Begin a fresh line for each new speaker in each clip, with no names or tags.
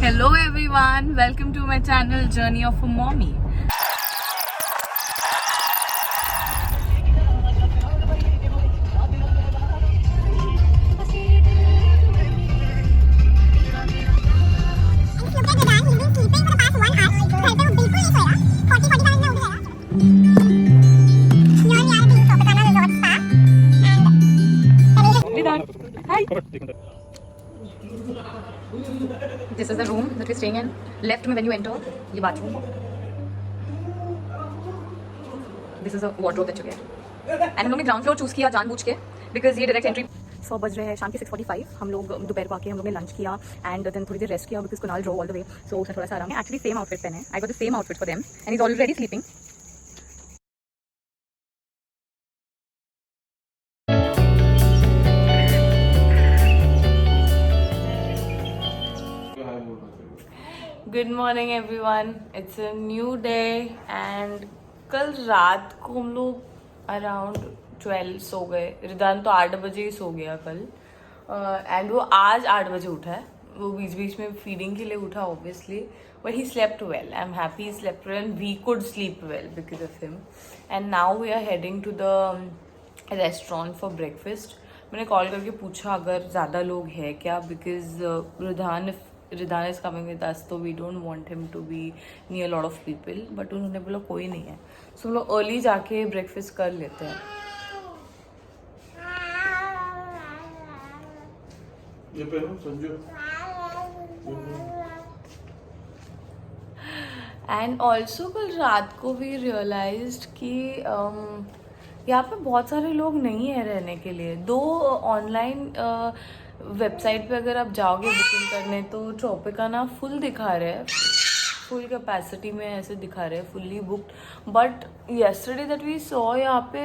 Hello everyone, welcome to my channel Journey of a Mommy. Hi. This is the room that we're staying in. Left में when you enter, ये bathroom. This is the wardrobe that you get. And हम लोग ने ground floor choose किया जानबूझ के because ये direct entry. So बज रहे हैं शाम के 6:45. हम लोग दोपहर को आके हम लोग ने लंच किया and then थोड़ी देर रेस्ट किया because Kunal drove all the way. So उसने थोड़ा सा आराम. Actually same outfit पहने. I got the same outfit for them and he's already sleeping. Good morning everyone, it's a new day and कल रात को हम लोग अराउंड 12 सो गए. रिदान तो 8 बजे ही सो गया कल एंड वो आज 8 बजे उठा है. वो बीच बीच में फीडिंग के लिए उठा obviously, but he slept well. I am happy he slept well and we could sleep well because of him. And now we are heading to the restaurant for breakfast. मैंने कॉल करके पूछा अगर ज़्यादा लोग हैं क्या, because Ridan is coming with us, so we don't want him to be near a lot of people. But उन्होंने बोला कोई नहीं है, so हम लोग अर्ली जाके ब्रेकफास्ट कर लेते हैं. ये पहनो संजू. एंड ऑल्सो कल रात को भी रियलाइज्ड कि यहाँ पे बहुत सारे लोग नहीं है रहने के लिए. दो ऑनलाइन वेबसाइट पे अगर आप जाओगे बुकिंग करने तो ट्रॉपिकाना फुल दिखा रहे हैं, फुल कैपेसिटी में ऐसे दिखा रहे हैं, fully booked. But yesterday that we saw यहाँ पे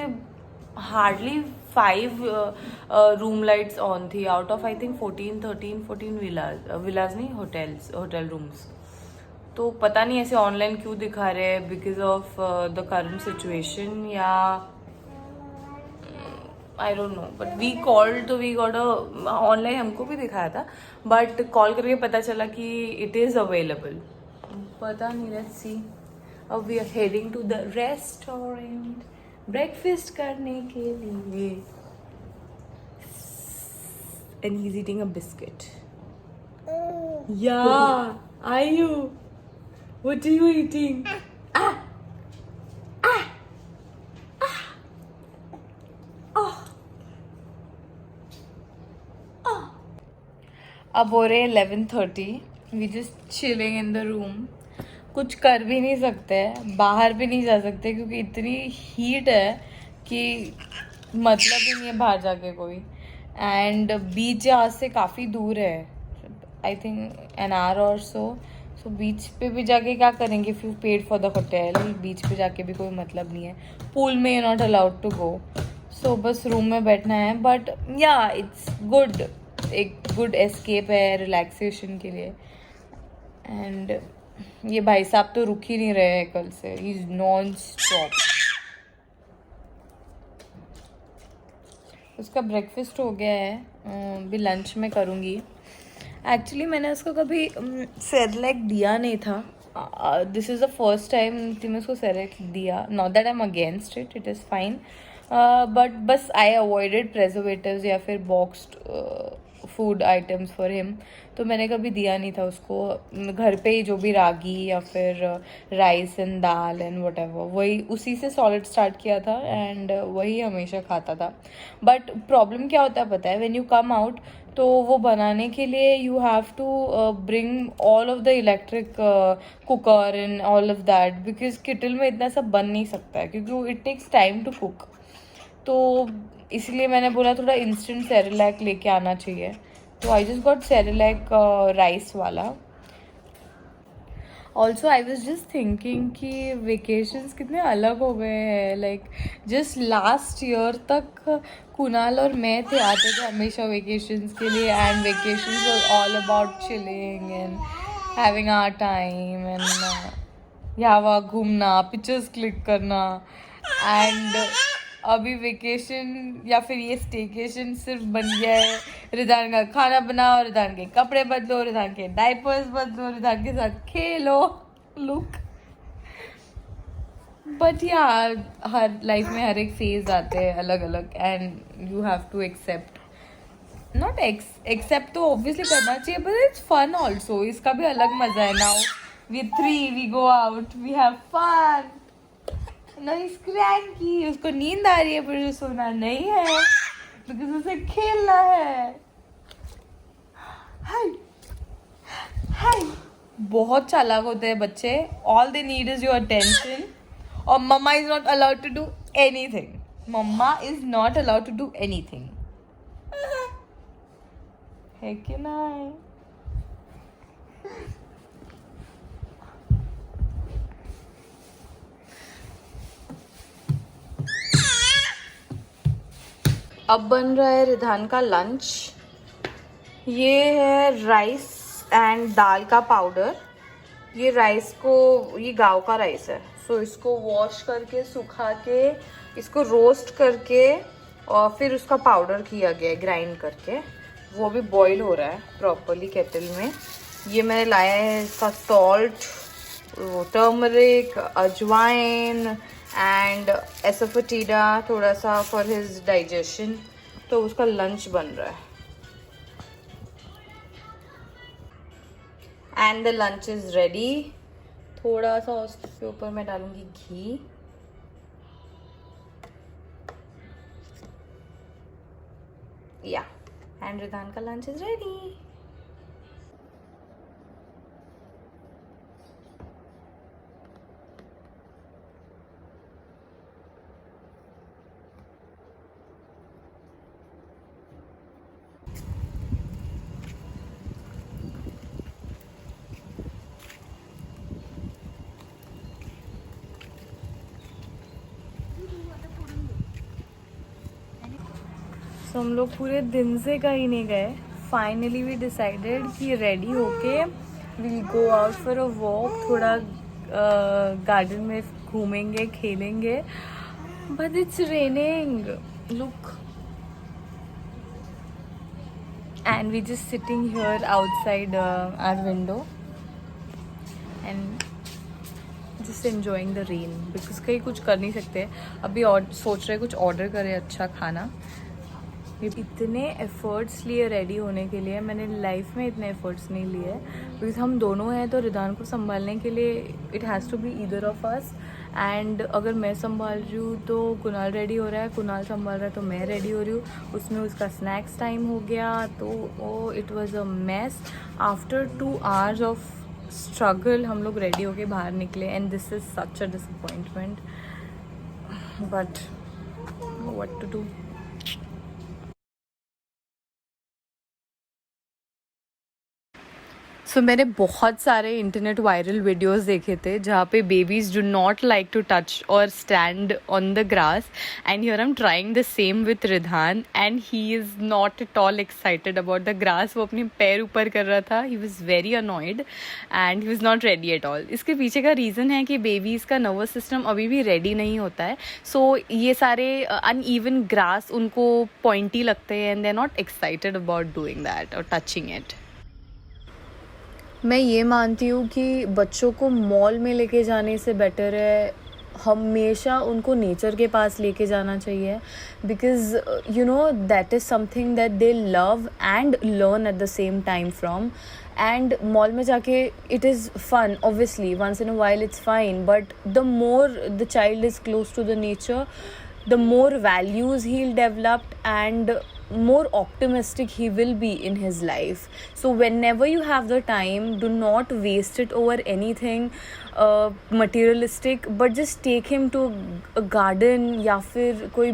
हार्डली 5 रूम लाइट्स ऑन थी out of I think 14 villas नहीं होटल रूम्स. तो पता नहीं ऐसे ऑनलाइन क्यों दिखा रहे हैं, because of the current situation या I don't know. But we called तो वी गॉट ऑनलाइन हमको भी दिखाया था, बट कॉल करके पता चला कि इट इज़ अवेलेबल. पता नहीं, लेट्स सी. अब we are heading to the restaurant breakfast करने के लिए. And he is eating a biscuit. Yeah are you? What are you eating? अब हो रहे 11:30. We just chilling in the room. कुछ कर भी नहीं सकते, बाहर भी नहीं जा सकते क्योंकि इतनी हीट है कि मतलब ही नहीं है बाहर जाके कोई. एंड बीच यहाँ से काफ़ी दूर है, आई थिंक एन आवर और सो. सो बीच पे भी जाके क्या करेंगे? If you paid for the hotel, beach पे जाके भी कोई मतलब नहीं है. पूल में you not allowed to go. So बस रूम में बैठना है. बट या इट्स गुड, एक गुड एस्केप है रिलैक्सेशन के लिए. एंड ये भाई साहब तो रुक ही नहीं रहे हैं कल से, ही इज नॉन स्टॉप. उसका ब्रेकफास्ट हो गया है, अभी लंच में करूँगी. एक्चुअली मैंने उसको कभी सेरेलैक दिया नहीं था. This is the first time कि मैं उसको सेरेलैक दिया. Not that I am against it, it is fine, but बस आई अवॉइडेड प्रेजर्वेटिव्स या फिर boxed food items for him. तो मैंने कभी दिया नहीं था उसको. घर पे ही जो भी रागी या फिर rice and dal and whatever, वही उसी से सॉलिड स्टार्ट किया था एंड वही हमेशा खाता था. बट प्रॉब्लम क्या होता है पता है? व्हेन यू कम आउट तो वो बनाने के लिए you have to bring all of the electric cooker and all of that, because kettle में इतना सब बन नहीं सकता है क्योंकि it takes time to cook. तो इसलिए मैंने बोला थोड़ा इंस्टेंट सेरेलैक लेके आना चाहिए. तो I just got Cerelac rice वाला. Also I was just thinking कि वेकेशंस कितने अलग हो गए हैं. लाइक जस्ट लास्ट ईयर तक कुनाल और मैं थे आते थे हमेशा वेकेशंस के लिए. And vacations were all about chilling and having our time and यहाँ वहाँ घूमना, पिक्चर्स क्लिक करना. एंड अभी वेकेशन या फिर ये स्टेकेशन सिर्फ बन गया है रिदान का खाना बनाओ, रिदान के कपड़े बदलो, रिदान के डायपर्स बदलो, रिदान के साथ खेलो, लुक। बट या हर लाइफ में हर एक फेज आते हैं अलग अलग, and you have to accept, not accept तो ऑब्वियसली करना चाहिए, बट इट्स फन ऑल्सो, इसका भी अलग मजा है। Now we 3 we go out, we have fun. No is cranky, उसको नींद आ रही है पर उसे सोना नहीं है बिकॉज उसे खेलना है। हाय हाय, बहुत चालाक होते हैं बच्चे। All they need is your attention, और mama is not allowed to do anything. Mama is not allowed to do anything, है कि नहीं? अब बन रहा है रिधान का लंच। ये है राइस एंड दाल का पाउडर। ये राइस को, ये गांव का राइस है, सो इसको वॉश करके सुखा के इसको रोस्ट करके और फिर उसका पाउडर किया गया है ग्राइंड करके। वो भी बॉईल हो रहा है प्रॉपरली केटल में। ये मैंने लाया है इसका सॉल्ट, टर्मरिक, अजवाइन एंड एसोफेटिडा थोड़ा सा फॉर हिज डाइजेशन। तो उसका लंच बन रहा है and the lunch is ready. थोड़ा सा उसके ऊपर मैं डालूंगी घी। या एंड रिदान का लंच इज रेडी। तो हम लोग पूरे दिन से कहीं नहीं गए। फाइनली वी डिसाइडेड कि रेडी होके will go out for a walk, थोड़ा गार्डन में घूमेंगे, खेलेंगे। But it's raining, look, and we just sitting here outside our window and just enjoying the rain because कहीं कुछ कर नहीं सकते अभी। और सोच रहे कुछ ऑर्डर करें अच्छा खाना। इतने एफर्ट्स लिए रेडी होने के लिए, मैंने लाइफ में इतने एफर्ट्स नहीं लिए बिकॉज हम दोनों हैं, तो रिदान को संभालने के लिए it has to be either of us. And अगर मैं संभाल रही हूँ तो कुणाल रेडी हो रहा है, कुणाल संभाल रहा है तो मैं रेडी हो रही हूँ। उसमें उसका स्नैक्स टाइम हो गया, तो oh it was a mess. After 2 hours of struggle हम लोग रेडी होके बाहर निकले and this is such a disappointment, but what to do. So मैंने बहुत सारे इंटरनेट वायरल वीडियोस देखे थे जहाँ पे babies do not like to touch और stand on the grass, and here I am trying the same with Ridhaan and he is not at all excited about the grass. वो अपने पैर ऊपर कर रहा था, he was very annoyed and he was not ready at all. इसके पीछे का रीज़न है कि बेबीज़ का नर्वस सिस्टम अभी भी रेडी नहीं होता है, सो ये सारे अनइवन ग्रास उनको पॉइंटी लगते हैं and they are not excited about doing that और टचिंग इट। मैं ये मानती हूँ कि बच्चों को मॉल में लेके जाने से बेटर है हमेशा उनको नेचर के पास लेके जाना चाहिए, because you know that is something that they love and learn at the same time from. And mall में जाके it is fun, obviously once in a while it's fine, but the more the child is close to the nature, the more values he'll develop and more optimistic he will be in his life. So whenever you have the time, do not waste it over anything materialistic, but just take him to a garden या फिर कोई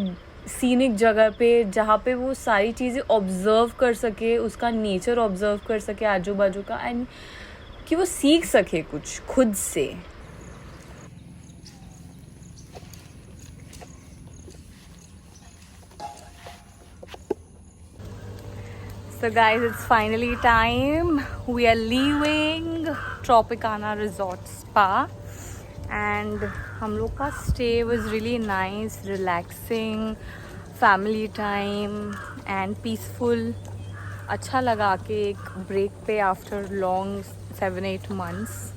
scenic जगह पे जहाँ पे वो सारी चीज़ें ऑब्ज़र्व कर सके, उसका नेचर ऑब्ज़र्व कर सके आजू बाजू का, एंड कि वो सीख सके कुछ खुद से। So guys, it's finally time. We are leaving Tropicana Resort Spa and हम लोग का stay was really nice, relaxing, family time and peaceful. अच्छा लगा कि एक ब्रेक पे after long 7-8 months.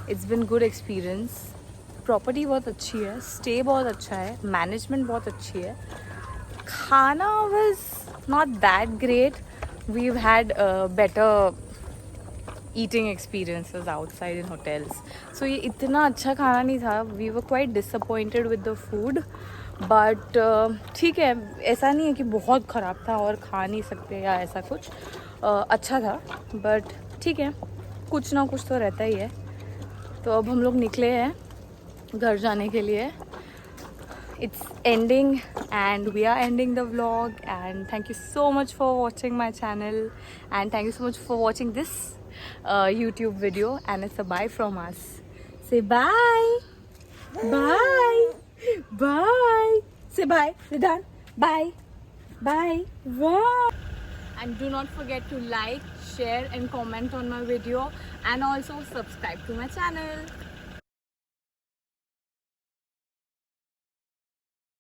It's been good experience. Property बहुत अच्छी है, स्टे बहुत अच्छा है, मैनेजमेंट बहुत अच्छी है. खाना was not that great. We've had better eating experiences outside in hotels. So ये इतना अच्छा खाना नहीं था. We were quite disappointed with the food. But ठीक है, ऐसा नहीं है कि बहुत ख़राब था और खा नहीं सकते या ऐसा कुछ. अच्छा था, बट ठीक है, कुछ ना कुछ तो रहता ही है. तो अब हम लोग निकले हैं घर जाने के लिए. It's ending and we are ending the vlog, and thank you so much for watching my channel, and thank you so much for watching this YouTube video, and it's a bye from us. Say bye. Bye. Bye. Say bye, Ridan. Bye. Bye. Wow. And do not forget to like, share and comment on my video, and also subscribe to my channel.